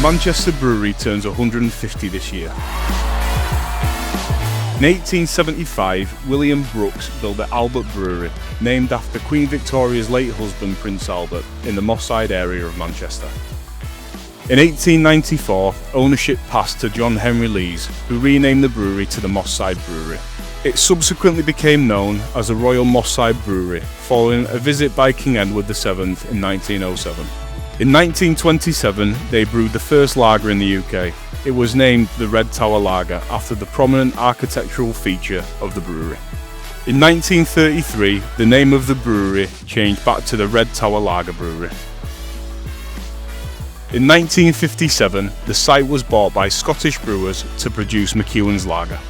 Manchester Brewery turns 150 this year. In 1875, William Brooks built the Albert Brewery, named after Queen Victoria's late husband Prince Albert, in the Moss Side area of Manchester. In 1894, ownership passed to John Henry Lees, who renamed the brewery to the Moss Side Brewery. It subsequently became known as the Royal Moss Side Brewery, following a visit by King Edward VII in 1907. In 1927, they brewed the first lager in the UK. It was named the Red Tower Lager after the prominent architectural feature of the brewery. In 1933, the name of the brewery changed back to the Red Tower Lager Brewery. In 1957, the site was bought by Scottish brewers to produce McEwan's Lager.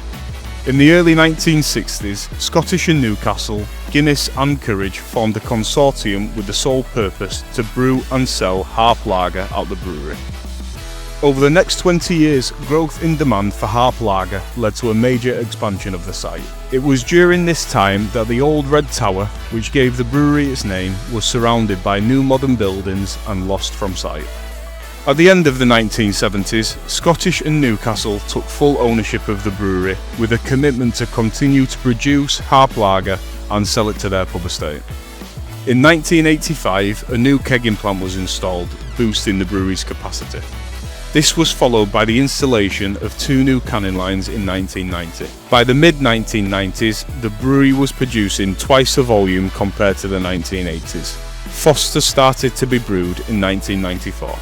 In the early 1960s, Scottish and Newcastle, Guinness and Courage formed a consortium with the sole purpose to brew and sell Harp Lager at the brewery. Over the next 20 years, growth in demand for Harp Lager led to a major expansion of the site. It was during this time that the old Red Tower, which gave the brewery its name, was surrounded by new modern buildings and lost from sight. At the end of the 1970s, Scottish and Newcastle took full ownership of the brewery with a commitment to continue to produce Harp Lager and sell it to their pub estate. In 1985, a new kegging plant was installed, boosting the brewery's capacity. This was followed by the installation of 2 new canning lines in 1990. By the mid-1990s, the brewery was producing twice the volume compared to the 1980s. Foster started to be brewed in 1994.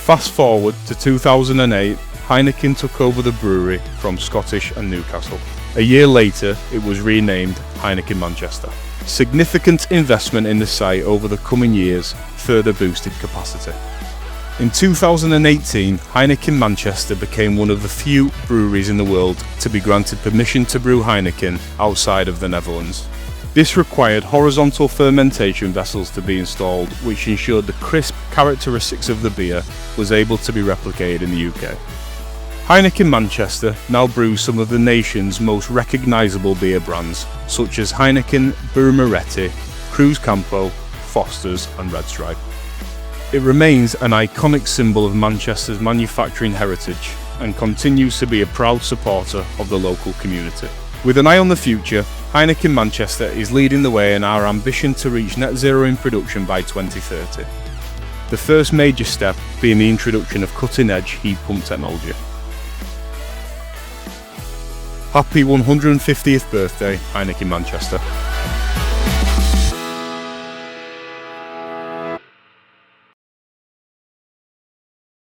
Fast forward to 2008, Heineken took over the brewery from Scottish and Newcastle. A year later, it was renamed Heineken Manchester. Significant investment in the site over the coming years further boosted capacity. In 2018, Heineken Manchester became one of the few breweries in the world to be granted permission to brew Heineken outside of the Netherlands. This required horizontal fermentation vessels to be installed, which ensured the crisp characteristics of the beer was able to be replicated in the UK. Heineken Manchester now brews some of the nation's most recognisable beer brands, such as Heineken, Birra Moretti, Cruz Campo, Foster's and Red Stripe. It remains an iconic symbol of Manchester's manufacturing heritage and continues to be a proud supporter of the local community. With an eye on the future, Heineken Manchester is leading the way in our ambition to reach net zero in production by 2030. The first major step being the introduction of cutting-edge heat pump technology. Happy 150th birthday, Heineken Manchester.